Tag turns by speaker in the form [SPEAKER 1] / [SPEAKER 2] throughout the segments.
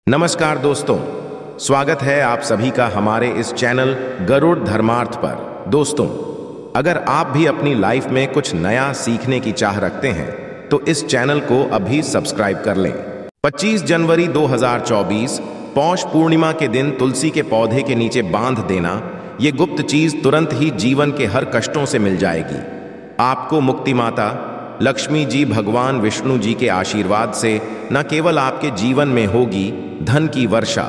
[SPEAKER 1] नमस्कार दोस्तों, स्वागत है आप सभी का हमारे इस चैनल गरुड़ धर्मार्थ पर। दोस्तों, अगर आप भी अपनी लाइफ में कुछ नया सीखने की चाह रखते हैं तो इस चैनल को अभी सब्सक्राइब कर लें। 25 जनवरी 2024 पौष पूर्णिमा के दिन तुलसी के पौधे के नीचे बांध देना, ये गुप्त चीज तुरंत ही जीवन के हर कष्टों से मिल जाएगी। आपको मुक्ति माता लक्ष्मी जी भगवान विष्णु जी के आशीर्वाद से न केवल आपके जीवन में होगी धन की वर्षा,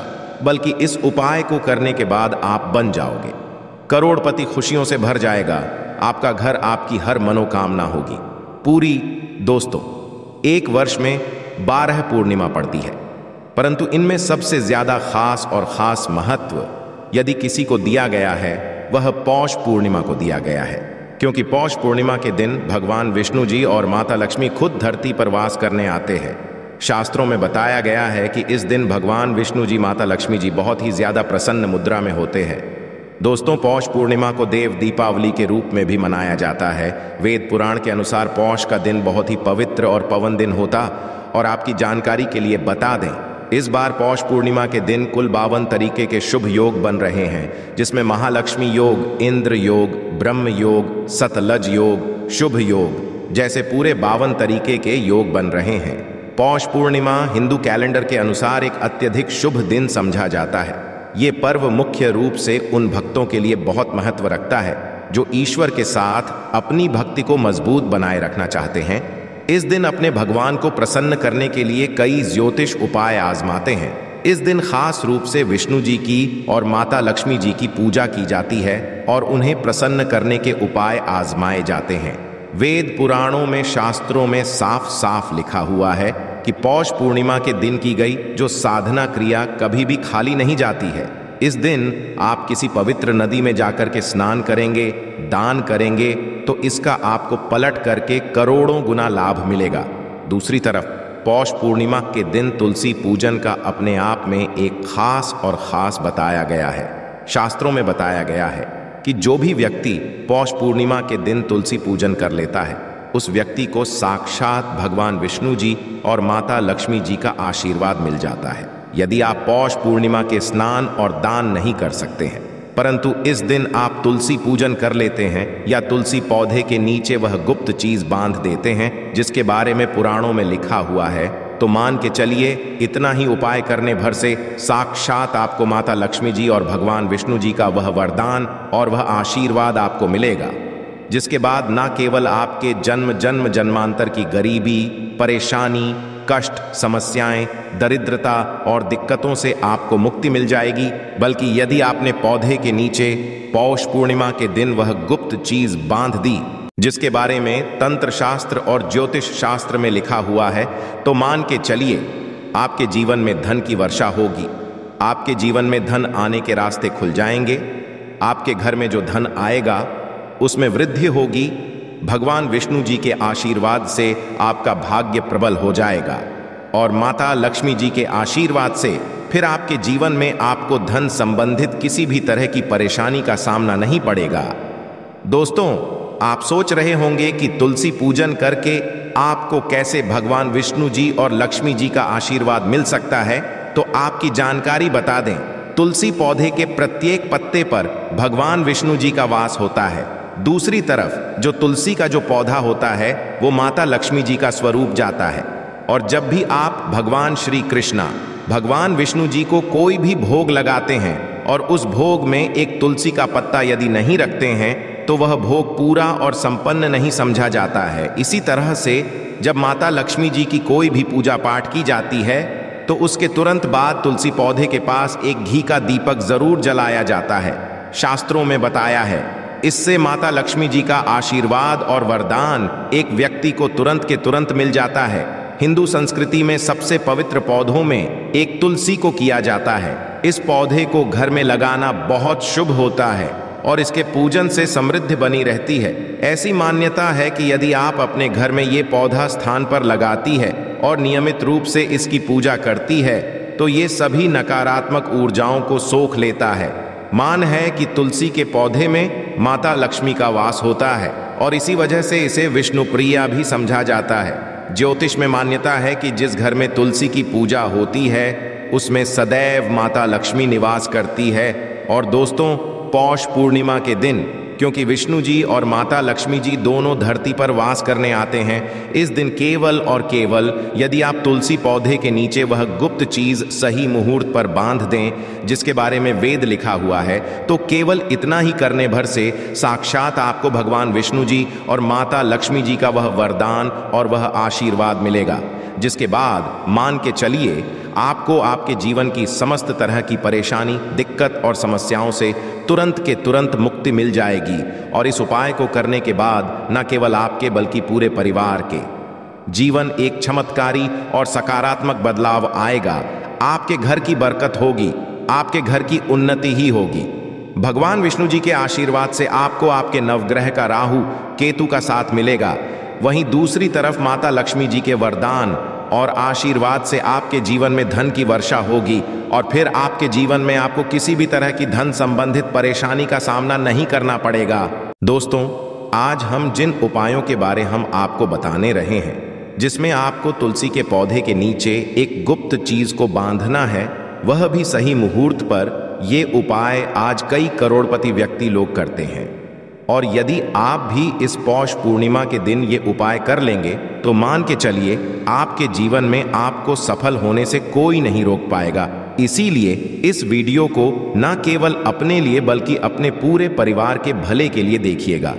[SPEAKER 1] बल्कि इस उपाय को करने के बाद आप बन जाओगे करोड़पति। खुशियों से भर जाएगा आपका घर, आपकी हर मनोकामना होगी पूरी। दोस्तों, एक वर्ष में 12 पूर्णिमा पड़ती है, परंतु इनमें सबसे ज्यादा खास और खास महत्व यदि किसी को दिया गया है वह पौष पूर्णिमा को दिया गया है, क्योंकि पौष पूर्णिमा के दिन भगवान विष्णु जी और माता लक्ष्मी खुद धरती पर वास करने आते हैं। शास्त्रों में बताया गया है कि इस दिन भगवान विष्णु जी माता लक्ष्मी जी बहुत ही ज्यादा प्रसन्न मुद्रा में होते हैं। दोस्तों, पौष पूर्णिमा को देव दीपावली के रूप में भी मनाया जाता है। वेद पुराण के अनुसार पौष का दिन बहुत ही पवित्र और पावन दिन होता। और आपकी जानकारी के लिए बता दें, इस बार पौष पूर्णिमा के दिन कुल 52 तरीके के शुभ योग बन रहे हैं, जिसमें महालक्ष्मी योग, इंद्र योग, ब्रह्म योग, सतलज योग, शुभ योग जैसे पूरे 52 तरीके के योग बन रहे हैं। पौष पूर्णिमा हिंदू कैलेंडर के अनुसार एक अत्यधिक शुभ दिन समझा जाता है। ये पर्व मुख्य रूप से उन भक्तों के लिए बहुत महत्व रखता है जो ईश्वर के साथ अपनी भक्ति को मजबूत बनाए रखना चाहते हैं। इस दिन अपने भगवान को प्रसन्न करने के लिए कई ज्योतिष उपाय आजमाते हैं। इस दिन खास रूप से विष्णु जी की और माता लक्ष्मी जी की पूजा की जाती है और उन्हें प्रसन्न करने के उपाय आजमाए जाते हैं। वेद पुराणों में, शास्त्रों में साफ साफ लिखा हुआ है कि पौष पूर्णिमा के दिन की गई जो साधना क्रिया कभी भी खाली नहीं जाती है। इस दिन आप किसी पवित्र नदी में जाकर के स्नान करेंगे, दान करेंगे, तो इसका आपको पलट करके करोड़ों गुना लाभ मिलेगा। दूसरी तरफ पौष पूर्णिमा के दिन तुलसी पूजन का अपने आप में एक खास और खास बताया गया है। शास्त्रों में बताया गया है कि जो भी व्यक्ति पौष पूर्णिमा के दिन तुलसी पूजन कर लेता है, उस व्यक्ति को साक्षात भगवान विष्णु जी और माता लक्ष्मी जी का आशीर्वाद मिल जाता है। यदि आप पौष पूर्णिमा के स्नान और दान नहीं कर सकते हैं, परंतु इस दिन आप तुलसी पूजन कर लेते हैं या तुलसी पौधे के नीचे वह गुप्त चीज बांध देते हैं जिसके बारे में पुराणों में लिखा हुआ है, तो मान के चलिए इतना ही उपाय करने भर से साक्षात आपको माता लक्ष्मी जी और भगवान विष्णु जी का वह वरदान और वह आशीर्वाद आपको मिलेगा, जिसके बाद न केवल आपके जन्म जन्मांतर की गरीबी, परेशानी, कष्ट, समस्याएं, दरिद्रता और दिक्कतों से आपको मुक्ति मिल जाएगी, बल्कि यदि आपने पौधे के नीचे पौष पूर्णिमा के दिन वह गुप्त चीज बांध दी जिसके बारे में तंत्र शास्त्र और ज्योतिष शास्त्र में लिखा हुआ है, तो मान के चलिए आपके जीवन में धन की वर्षा होगी। आपके जीवन में धन आने के रास्ते खुल जाएंगे। आपके घर में जो धन आएगा उसमें वृद्धि होगी। भगवान विष्णु जी के आशीर्वाद से आपका भाग्य प्रबल हो जाएगा और माता लक्ष्मी जी के आशीर्वाद से फिर आपके जीवन में आपको धन संबंधित किसी भी तरह की परेशानी का सामना नहीं पड़ेगा। दोस्तों, आप सोच रहे होंगे कि तुलसी पूजन करके आपको कैसे भगवान विष्णु जी और लक्ष्मी जी का आशीर्वाद मिल सकता है, तो आपकी जानकारी बता दें। तुलसी पौधे के प्रत्येक पत्ते पर भगवान विष्णु जी का वास होता है। दूसरी तरफ जो तुलसी का जो पौधा होता है वो माता लक्ष्मी जी का स्वरूप जाता है। और जब भी आप भगवान श्री कृष्णा, भगवान विष्णु जी को कोई भी भोग लगाते हैं और उस भोग में एक तुलसी का पत्ता यदि नहीं रखते हैं, तो वह भोग पूरा और संपन्न नहीं समझा जाता है। इसी तरह से जब माता लक्ष्मी जी की कोई भी पूजा पाठ की जाती है, तो उसके तुरंत बाद तुलसी पौधे के पास एक घी का दीपक जरूर जलाया जाता है। शास्त्रों में बताया है, इससे माता लक्ष्मी जी का आशीर्वाद और वरदान एक व्यक्ति को तुरंत के तुरंत मिल जाता है। हिंदू संस्कृति में सबसे पवित्र पौधों में एक तुलसी को किया जाता है। इस पौधे को घर में लगाना बहुत शुभ होता है और इसके पूजन से समृद्धि बनी रहती है। ऐसी मान्यता है कि यदि आप अपने घर में ये पौधा स्थान पर लगाती है और नियमित रूप से इसकी पूजा करती है, तो ये सभी नकारात्मक ऊर्जाओं को सोख लेता है। मान है कि तुलसी के पौधे में माता लक्ष्मी का वास होता है और इसी वजह से इसे विष्णु प्रिया भी समझा जाता है। ज्योतिष में मान्यता है कि जिस घर में तुलसी की पूजा होती है उसमें सदैव माता लक्ष्मी निवास करती है। और दोस्तों, पौष पूर्णिमा के दिन, क्योंकि विष्णु जी और माता लक्ष्मी जी दोनों धरती पर वास करने आते हैं, इस दिन केवल और केवल यदि आप तुलसी पौधे के नीचे वह गुप्त चीज सही मुहूर्त पर बांध दें जिसके बारे में वेद लिखा हुआ है, तो केवल इतना ही करने भर से साक्षात आपको भगवान विष्णु जी और माता लक्ष्मी जी का वह वरदान और वह आशीर्वाद मिलेगा, जिसके बाद मान के चलिए आपको आपके जीवन की समस्त तरह की परेशानी, दिक्कत और समस्याओं से तुरंत के तुरंत मुक्ति मिल जाएगी। और इस उपाय को करने के बाद न केवल आपके बल्कि पूरे परिवार के जीवन एक चमत्कारी और सकारात्मक बदलाव आएगा। आपके घर की बरकत होगी, आपके घर की उन्नति ही होगी। भगवान विष्णु जी के आशीर्वाद से आपको आपके नवग्रह का राहु केतु का साथ मिलेगा। वहीं दूसरी तरफ माता लक्ष्मी जी के वरदान और आशीर्वाद से आपके जीवन में धन की वर्षा होगी और फिर आपके जीवन में आपको किसी भी तरह की धन संबंधित परेशानी का सामना नहीं करना पड़ेगा। दोस्तों, आज हम जिन उपायों के बारे हम आपको बताने रहे हैं, जिसमें आपको तुलसी के पौधे के नीचे एक गुप्त चीज को बांधना है, वह भी सही मुहूर्त पर, ये उपाय आज कई करोड़पति व्यक्ति लोग करते हैं। और यदि आप भी इस पौष पूर्णिमा के दिन ये उपाय कर लेंगे तो मान के चलिए आपके जीवन में आपको सफल होने से कोई नहीं रोक पाएगा। इसीलिए इस वीडियो को न केवल अपने लिए बल्कि अपने पूरे परिवार के भले के लिए देखिएगा।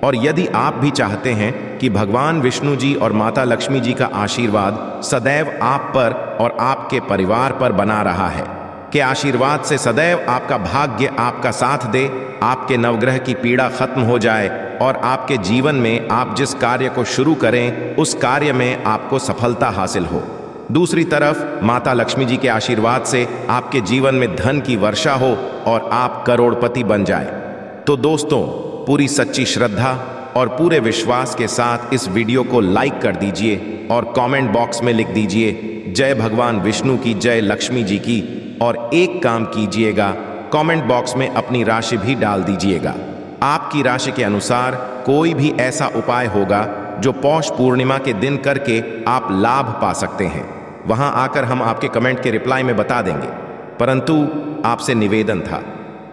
[SPEAKER 1] और यदि आप भी चाहते हैं कि भगवान विष्णु जी और माता लक्ष्मी जी का आशीर्वाद सदैव आप पर और आपके परिवार पर बना रहा है, के आशीर्वाद से सदैव आपका भाग्य आपका साथ दे, आपके नवग्रह की पीड़ा खत्म हो जाए और आपके जीवन में आप जिस कार्य को शुरू करें उस कार्य में आपको सफलता हासिल हो। दूसरी तरफ माता लक्ष्मी जी के आशीर्वाद से आपके जीवन में धन की वर्षा हो और आप करोड़पति बन जाए। तो दोस्तों, पूरी सच्ची श्रद्धा और पूरे विश्वास के साथ इस वीडियो को लाइक कर दीजिए और कमेंट बॉक्स में लिख दीजिए जय भगवान विष्णु की, जय लक्ष्मी जी की। और एक काम कीजिएगा, कमेंट बॉक्स में अपनी राशि भी डाल दीजिएगा। आपकी राशि के अनुसार कोई भी ऐसा उपाय होगा जो पौष पूर्णिमा के दिन करके आप लाभ पा सकते हैं, वहां आकर हम आपके कमेंट के रिप्लाई में बता देंगे। परंतु आपसे निवेदन था,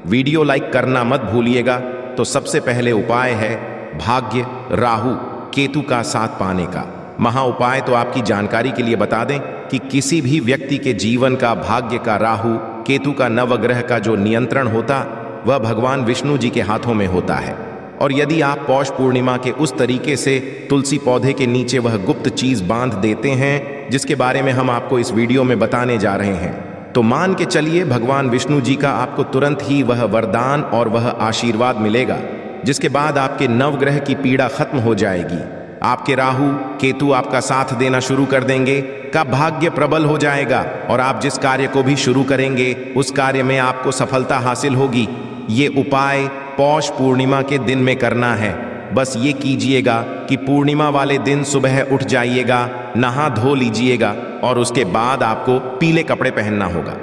[SPEAKER 1] वीडियो लाइक करना मत भूलिएगा। तो सबसे पहले उपाय है भाग्य राहु केतु का साथ पाने का। महा उपाय तो आपकी जानकारी के लिए बता दें कि किसी भी व्यक्ति के जीवन का भाग्य का राहु केतु का नवग्रह का जो नियंत्रण होता वह भगवान विष्णु जी के हाथों में होता है। और यदि आप पौष पूर्णिमा के उस तरीके से तुलसी पौधे के नीचे वह गुप्त चीज बांध देते हैं जिसके बारे में हम आपको इस वीडियो में बताने जा रहे हैं, तो मान के चलिए भगवान विष्णु जी का आपको तुरंत ही वह वरदान और वह आशीर्वाद मिलेगा, जिसके बाद आपके नवग्रह की पीड़ा खत्म हो जाएगी। आपके राहु केतु आपका साथ देना शुरू कर देंगे, का भाग्य प्रबल हो जाएगा और आप जिस कार्य को भी शुरू करेंगे उस कार्य में आपको सफलता हासिल होगी। ये उपाय पौष पूर्णिमा के दिन में करना है। बस ये कीजिएगा कि पूर्णिमा वाले दिन सुबह उठ जाइएगा, नहा धो लीजिएगा और उसके बाद आपको पीले कपड़े पहनना होगा।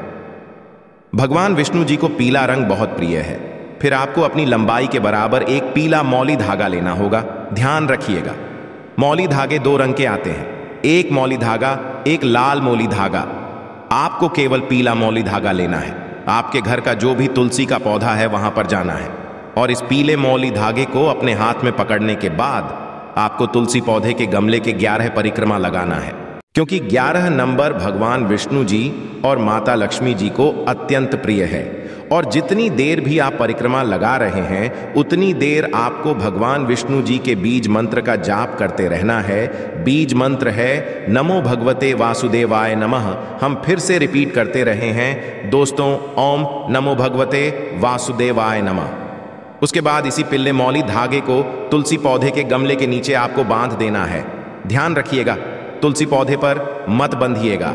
[SPEAKER 1] भगवान विष्णु जी को पीला रंग बहुत प्रिय है। फिर आपको अपनी लंबाई के बराबर एक पीला मौली धागा लेना होगा। ध्यान रखिएगा, मौली धागे दो रंग के आते हैं, एक मौली धागा, एक लाल मौली धागा। आपको केवल पीला मौली धागा लेना है। आपके घर का जो भी तुलसी का पौधा है वहां पर जाना है और इस पीले मौली धागे को अपने हाथ में पकड़ने के बाद आपको तुलसी पौधे के गमले के 11 परिक्रमा लगाना है, क्योंकि 11 नंबर भगवान विष्णु जी और माता लक्ष्मी जी को अत्यंत प्रिय है। और जितनी देर भी आप परिक्रमा लगा रहे हैं उतनी देर आपको भगवान विष्णु जी के बीज मंत्र का जाप करते रहना है। बीज मंत्र है नमो भगवते वासुदेवाय नमः। हम फिर से रिपीट करते रहे हैं दोस्तों, ओम नमो भगवते वासुदेवाय नमः। उसके बाद इसी पीले मौली धागे को तुलसी पौधे के गमले के नीचे आपको बांध देना है। ध्यान रखिएगा, तुलसी पौधे पर मत बंधिएगा।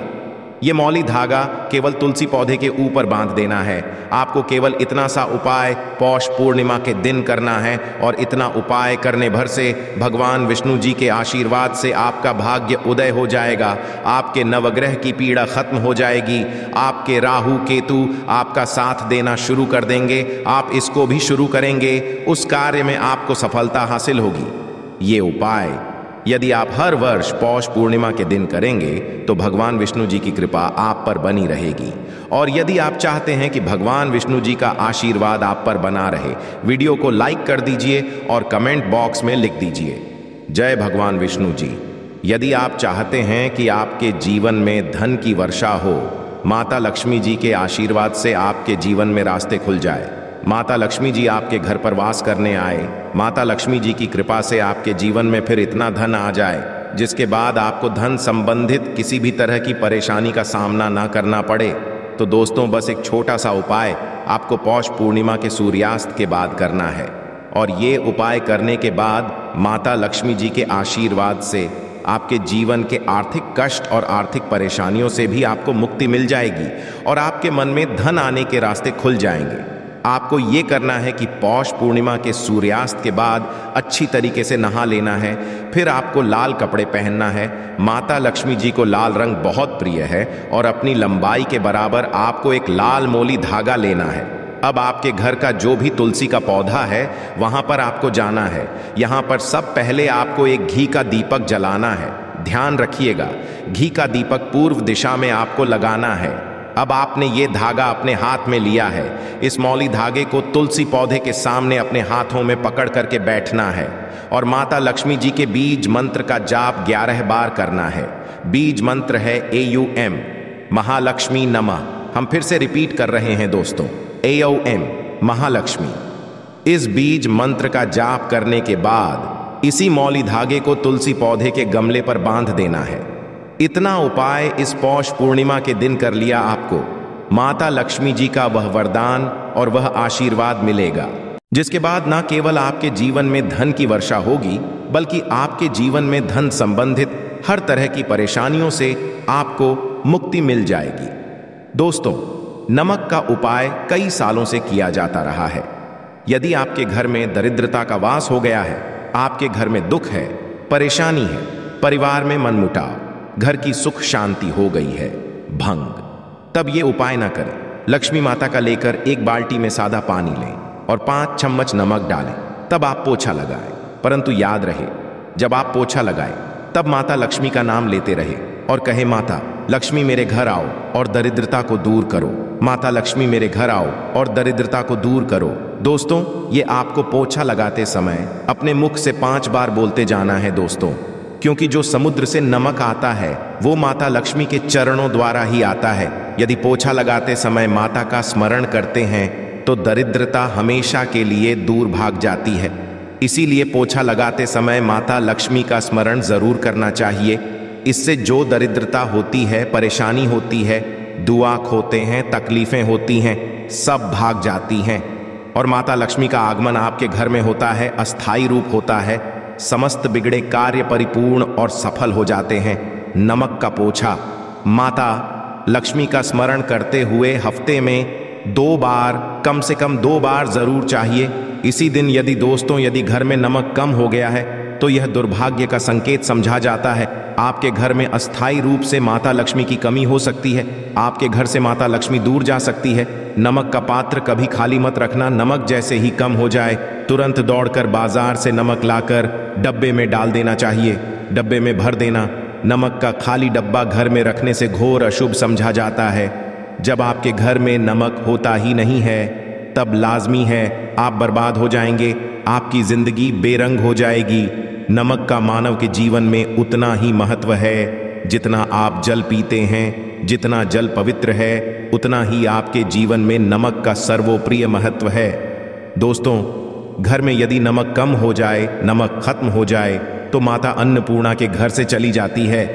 [SPEAKER 1] ये मौली धागा केवल तुलसी पौधे के ऊपर बांध देना है। आपको केवल इतना सा उपाय पौष पूर्णिमा के दिन करना है और इतना उपाय करने भर से भगवान विष्णु जी के आशीर्वाद से आपका भाग्य उदय हो जाएगा। आपके नवग्रह की पीड़ा खत्म हो जाएगी। आपके राहु केतु आपका साथ देना शुरू कर देंगे। आप इसको भी शुरू करेंगे, उस कार्य में आपको सफलता हासिल होगी। ये उपाय यदि आप हर वर्ष पौष पूर्णिमा के दिन करेंगे तो भगवान विष्णु जी की कृपा आप पर बनी रहेगी। और यदि आप चाहते हैं कि भगवान विष्णु जी का आशीर्वाद आप पर बना रहे, वीडियो को लाइक कर दीजिए और कमेंट बॉक्स में लिख दीजिए जय भगवान विष्णु जी। यदि आप चाहते हैं कि आपके जीवन में धन की वर्षा हो, माता लक्ष्मी जी के आशीर्वाद से आपके जीवन में रास्ते खुल जाए, माता लक्ष्मी जी आपके घर पर वास करने आए, माता लक्ष्मी जी की कृपा से आपके जीवन में फिर इतना धन आ जाए जिसके बाद आपको धन संबंधित किसी भी तरह की परेशानी का सामना ना करना पड़े, तो दोस्तों बस एक छोटा सा उपाय आपको पौष पूर्णिमा के सूर्यास्त के बाद करना है। और ये उपाय करने के बाद माता लक्ष्मी जी के आशीर्वाद से आपके जीवन के आर्थिक कष्ट और आर्थिक परेशानियों से भी आपको मुक्ति मिल जाएगी और आपके मन में धन आने के रास्ते खुल जाएंगे। आपको ये करना है कि पौष पूर्णिमा के सूर्यास्त के बाद अच्छी तरीके से नहा लेना है। फिर आपको लाल कपड़े पहनना है। माता लक्ष्मी जी को लाल रंग बहुत प्रिय है और अपनी लंबाई के बराबर आपको एक लाल मोली धागा लेना है। अब आपके घर का जो भी तुलसी का पौधा है वहां पर आपको जाना है। यहां पर सब पहले आपको एक घी का दीपक जलाना है। ध्यान रखिएगा, घी का दीपक पूर्व दिशा में आपको लगाना है। अब आपने ये धागा अपने हाथ में लिया है। इस मौली धागे को तुलसी पौधे के सामने अपने हाथों में पकड़ करके बैठना है और माता लक्ष्मी जी के बीज मंत्र का जाप 11 बार करना है। बीज मंत्र है AUM, महालक्ष्मी नमः। हम फिर से रिपीट कर रहे हैं दोस्तों, AOM, महालक्ष्मी। इस बीज मंत्र का जाप करने के बाद इसी मौली धागे को तुलसी पौधे के गमले पर बांध देना है। इतना उपाय इस पौष पूर्णिमा के दिन कर लिया, आपको माता लक्ष्मी जी का वह वरदान और वह आशीर्वाद मिलेगा, जिसके बाद न केवल आपके जीवन में धन की वर्षा होगी बल्कि आपके जीवन में धन संबंधित हर तरह की परेशानियों से आपको मुक्ति मिल जाएगी। दोस्तों, नमक का उपाय कई सालों से किया जाता रहा है। यदि आपके घर में दरिद्रता का वास हो गया है, आपके घर में दुख है, परेशानी है, परिवार में मनमुटाव, घर की सुख शांति हो गई है भंग, तब ये उपाय ना करें। लक्ष्मी माता का लेकर एक बाल्टी में सादा पानी लें और 5 चम्मच नमक डालें, तब आप पोछा लगाएं। परंतु याद रहे, जब आप पोछा लगाएं तब माता लक्ष्मी का नाम लेते रहे और कहे, माता लक्ष्मी मेरे घर आओ और दरिद्रता को दूर करो, माता लक्ष्मी मेरे घर आओ और दरिद्रता को दूर करो। दोस्तों, ये आपको पोछा लगाते समय अपने मुख से 5 बार बोलते जाना है दोस्तों, क्योंकि जो समुद्र से नमक आता है वो माता लक्ष्मी के चरणों द्वारा ही आता है। यदि पोछा लगाते समय माता का स्मरण करते हैं तो दरिद्रता हमेशा के लिए दूर भाग जाती है। इसीलिए पोछा लगाते समय माता लक्ष्मी का स्मरण जरूर करना चाहिए। इससे जो दरिद्रता होती है, परेशानी होती है, दुआख होते हैं, तकलीफें होती हैं, सब भाग जाती हैं। और माता लक्ष्मी का आगमन आपके घर में होता है, अस्थायी रूप होता है, समस्त बिगड़े कार्य परिपूर्ण और सफल हो जाते हैं। नमक का पोछा माता लक्ष्मी का स्मरण करते हुए हफ्ते में 2 बार, कम से कम 2 बार जरूर चाहिए। इसी दिन यदि घर में नमक कम हो गया है तो यह दुर्भाग्य का संकेत समझा जाता है। आपके घर में अस्थायी रूप से माता लक्ष्मी की कमी हो सकती है। आपके घर से माता लक्ष्मी दूर जा सकती है। नमक का पात्र कभी खाली मत रखना। नमक जैसे ही कम हो जाए तुरंत दौड़कर बाजार से नमक लाकर डब्बे में डाल देना चाहिए, डब्बे में भर देना। नमक का खाली डब्बा घर में रखने से घोर अशुभ समझा जाता है। जब आपके घर में नमक होता ही नहीं है तब लाजमी है आप बर्बाद हो जाएंगे, आपकी जिंदगी बेरंग हो जाएगी। नमक का मानव के जीवन में उतना ही महत्व है जितना आप जल पीते हैं। जितना जल पवित्र है उतना ही आपके जीवन में नमक का सर्वोप्रिय महत्व है। दोस्तों, घर में यदि नमक कम हो जाए, नमक खत्म हो जाए तो माता अन्नपूर्णा के घर से चली जाती है।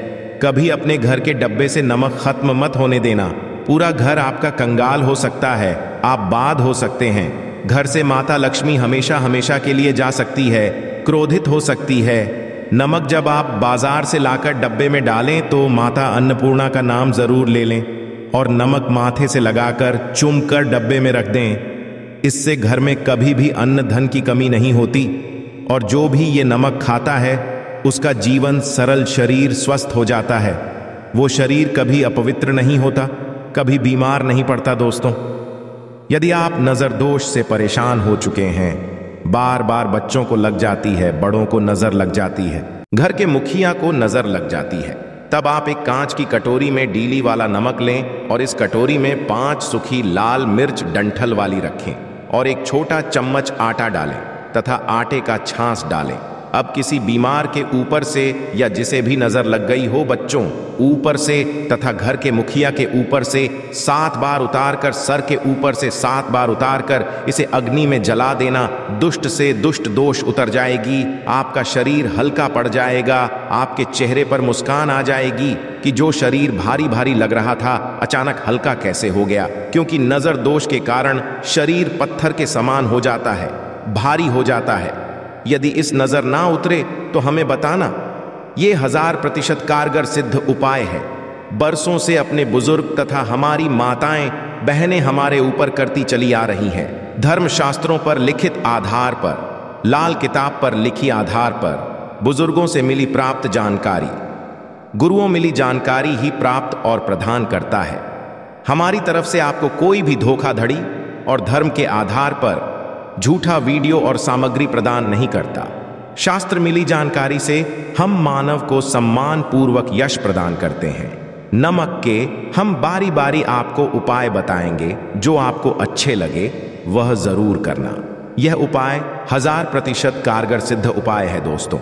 [SPEAKER 1] कभी अपने घर के डब्बे से नमक खत्म मत होने देना। पूरा घर आपका कंगाल हो सकता है, आप बाद हो सकते हैं। घर से माता लक्ष्मी हमेशा हमेशा के लिए जा सकती है, क्रोधित हो सकती है। नमक जब आप बाजार से लाकर डब्बे में डालें तो माता अन्नपूर्णा का नाम जरूर ले लें और नमक माथे से लगाकर चुम कर डब्बे में रख दें। इससे घर में कभी भी अन्न धन की कमी नहीं होती और जो भी ये नमक खाता है उसका जीवन सरल, शरीर स्वस्थ हो जाता है। वो शरीर कभी अपवित्र नहीं होता, कभी बीमार नहीं पड़ता। दोस्तों, यदि आप नजर दोष से परेशान हो चुके हैं, बार बार बच्चों को लग जाती है, बड़ों को नजर लग जाती है, घर के मुखिया को नजर लग जाती है। तब आप एक कांच की कटोरी में डीली वाला नमक लें और इस कटोरी में 5 सूखी लाल मिर्च डंठल वाली रखें और एक छोटा चम्मच आटा डालें तथा आटे का छाछ डालें। अब किसी बीमार के ऊपर से या जिसे भी नजर लग गई हो बच्चों ऊपर से तथा घर के मुखिया के ऊपर से 7 बार उतारकर सर के ऊपर से 7 बार उतारकर इसे अग्नि में जला देना। दुष्ट से दुष्ट दोष उतर जाएगी, आपका शरीर हल्का पड़ जाएगा, आपके चेहरे पर मुस्कान आ जाएगी कि जो शरीर भारी भारी लग रहा था अचानक हल्का कैसे हो गया, क्योंकि नजर दोष के कारण शरीर पत्थर के समान हो जाता है, भारी हो जाता है। यदि इस नजर ना उतरे तो हमें बताना। ये 1000% कारगर सिद्ध उपाय है। बरसों से अपने बुजुर्ग तथा हमारी माताएं बहनें हमारे ऊपर करती चली आ रही हैं। धर्मशास्त्रों पर लिखित आधार पर, लाल किताब पर लिखी आधार पर, बुजुर्गों से मिली प्राप्त जानकारी, गुरुओं मिली जानकारी ही प्राप्त और प्रदान करता है। हमारी तरफ से आपको कोई भी धोखाधड़ी और धर्म के आधार पर झूठा वीडियो और सामग्री प्रदान नहीं करता। शास्त्र मिली जानकारी से हम मानव को सम्मान पूर्वक यश प्रदान करते हैं। नमक के हम बारी बारी आपको उपाय बताएंगे, जो आपको अच्छे लगे वह जरूर करना। यह उपाय 1000% कारगर सिद्ध उपाय है दोस्तों।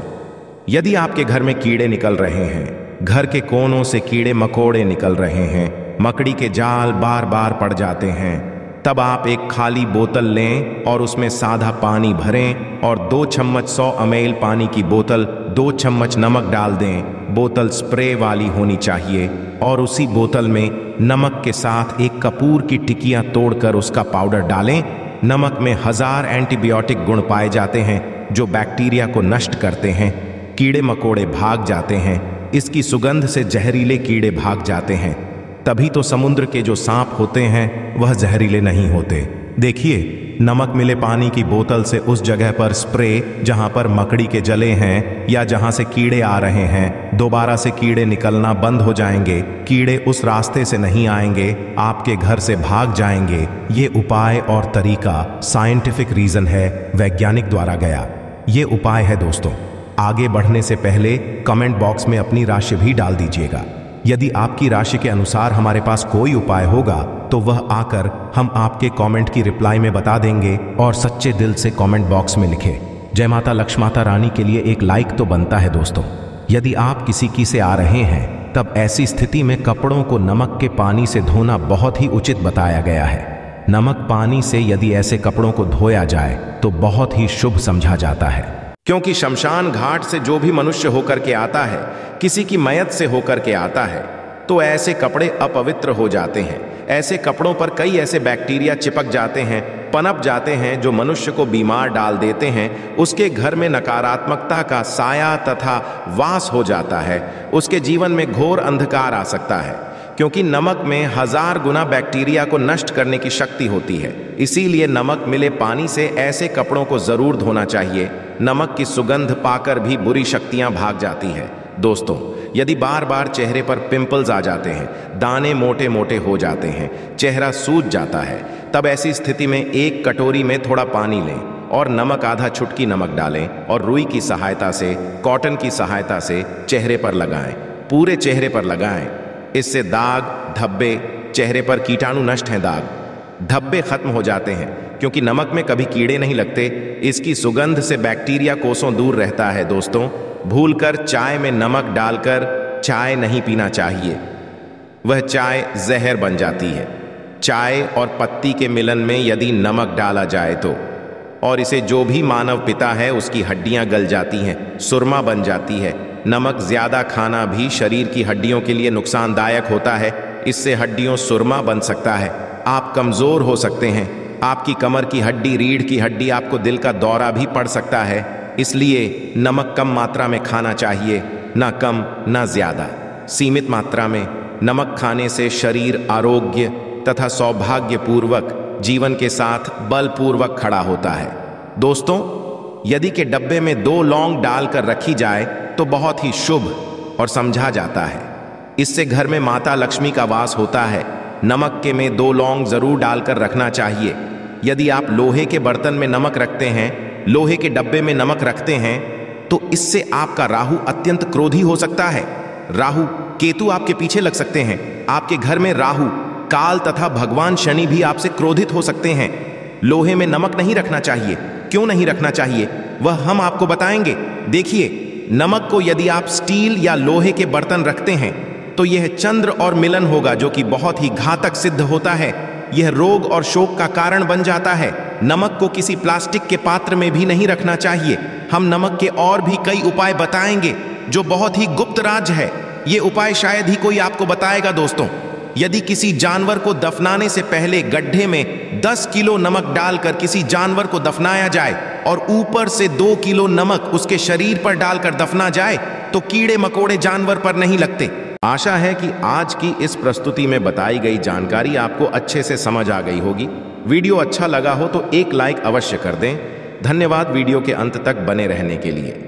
[SPEAKER 1] यदि आपके घर में कीड़े निकल रहे हैं, घर के कोनों से कीड़े मकोड़े निकल रहे हैं, मकड़ी के जाल बार बार पड़ जाते हैं, तब आप एक खाली बोतल लें और उसमें सादा पानी भरें और 2 चम्मच 100 ml पानी की बोतल 2 चम्मच नमक डाल दें। बोतल स्प्रे वाली होनी चाहिए और उसी बोतल में नमक के साथ एक कपूर की टिकियां तोड़कर उसका पाउडर डालें। नमक में 1000 एंटीबायोटिक गुण पाए जाते हैं जो बैक्टीरिया को नष्ट करते हैं, कीड़े मकोड़े भाग जाते हैं। इसकी सुगंध से जहरीले कीड़े भाग जाते हैं। तभी तो समुद्र के जो सांप होते हैं वह जहरीले नहीं होते। देखिए, नमक मिले पानी की बोतल से उस जगह पर स्प्रे जहां पर मकड़ी के जले हैं या जहां से कीड़े आ रहे हैं, दोबारा से कीड़े निकलना बंद हो जाएंगे। कीड़े उस रास्ते से नहीं आएंगे, आपके घर से भाग जाएंगे। ये उपाय और तरीका साइंटिफिक रीजन है, वैज्ञानिक द्वारा गया ये उपाय है दोस्तों। आगे बढ़ने से पहले कमेंट बॉक्स में अपनी राशि भी डाल दीजिएगा। यदि आपकी राशि के अनुसार हमारे पास कोई उपाय होगा तो वह आकर हम आपके कमेंट की रिप्लाई में बता देंगे। और सच्चे दिल से कमेंट बॉक्स में लिखे जय माता लक्ष्मी माता रानी के लिए एक लाइक तो बनता है दोस्तों। यदि आप किसी की से आ रहे हैं तब ऐसी स्थिति में कपड़ों को नमक के पानी से धोना बहुत ही उचित बताया गया है। नमक पानी से यदि ऐसे कपड़ों को धोया जाए तो बहुत ही शुभ समझा जाता है, क्योंकि शमशान घाट से जो भी मनुष्य होकर के आता है, किसी की मयत से होकर के आता है, तो ऐसे कपड़े अपवित्र हो जाते हैं। ऐसे कपड़ों पर कई ऐसे बैक्टीरिया चिपक जाते हैं, पनप जाते हैं, जो मनुष्य को बीमार डाल देते हैं। उसके घर में नकारात्मकता का साया तथा वास हो जाता है। उसके जीवन में घोर अंधकार आ सकता है, क्योंकि नमक में 1000 गुना बैक्टीरिया को नष्ट करने की शक्ति होती है। इसीलिए नमक मिले पानी से ऐसे कपड़ों को जरूर धोना चाहिए। नमक की सुगंध पाकर भी बुरी शक्तियां भाग जाती है। दोस्तों, यदि बार बार चेहरे पर पिंपल्स आ जाते हैं, दाने मोटे मोटे हो जाते हैं, चेहरा सूज जाता है, तब ऐसी स्थिति में एक कटोरी में थोड़ा पानी लें और नमक आधा चुटकी नमक डालें और रुई की सहायता से, कॉटन की सहायता से चेहरे पर लगाएं। पूरे चेहरे पर लगाएं। इससे दाग, धब्बे, चेहरे पर कीटाणु नष्ट हैं, दाग धब्बे खत्म हो जाते हैं, क्योंकि नमक में कभी कीड़े नहीं लगते। इसकी सुगंध से बैक्टीरिया कोसों दूर रहता है। दोस्तों, भूलकर चाय में नमक डालकर चाय नहीं पीना चाहिए, वह चाय जहर बन जाती है। चाय और पत्ती के मिलन में यदि नमक डाला जाए तो, और इसे जो भी मानव पिता है उसकी हड्डियां गल जाती हैं, सुरमा बन जाती है। नमक ज्यादा खाना भी शरीर की हड्डियों के लिए नुकसानदायक होता है। इससे हड्डियों सुरमा बन सकता है, आप कमजोर हो सकते हैं। आपकी कमर की हड्डी, रीढ़ की हड्डी, आपको दिल का दौरा भी पड़ सकता है। इसलिए नमक कम मात्रा में खाना चाहिए, ना कम ना ज्यादा, सीमित मात्रा में। नमक खाने से शरीर आरोग्य तथा सौभाग्यपूर्वक जीवन के साथ बलपूर्वक खड़ा होता है। दोस्तों, यदि के डब्बे में 2 लौंग डालकर रखी जाए तो बहुत ही शुभ और समझा जाता है। इससे घर में माता लक्ष्मी का वास होता है। नमक के में 2 लौंग जरूर डालकर रखना चाहिए। यदि आप लोहे के बर्तन में नमक रखते हैं, लोहे के डब्बे में नमक रखते हैं, तो इससे आपका राहु अत्यंत क्रोधी हो सकता है। राहु केतु आपके पीछे लग सकते हैं। आपके घर में राहु, काल तथा भगवान शनि भी आपसे क्रोधित हो सकते हैं। लोहे में नमक नहीं रखना चाहिए। क्यों नहीं रखना चाहिए वह हम आपको बताएंगे। देखिए, नमक को यदि आप स्टील या लोहे के बर्तन रखते हैं तो यह चंद्र और मिलन होगा, जो कि बहुत ही घातक सिद्ध होता है। यह रोग और शोक का कारण बन जाता है। नमक को किसी प्लास्टिक के पात्र में भी नहीं रखना चाहिए। हम नमक के और भी कई उपाय बताएंगे जो बहुत ही गुप्त राज है। ये उपाय शायद ही कोई आपको बताएगा। दोस्तों, यदि किसी जानवर को दफनाने से पहले गड्ढे में 10 किलो नमक डालकर किसी जानवर को दफनाया जाए और ऊपर से 2 किलो नमक उसके शरीर पर डालकर दफना जाए तो कीड़े मकोड़े जानवर पर नहीं लगते। आशा है कि आज की इस प्रस्तुति में बताई गई जानकारी आपको अच्छे से समझ आ गई होगी। वीडियो अच्छा लगा हो तो एक लाइक अवश्य कर दें। धन्यवाद वीडियो के अंत तक बने रहने के लिए।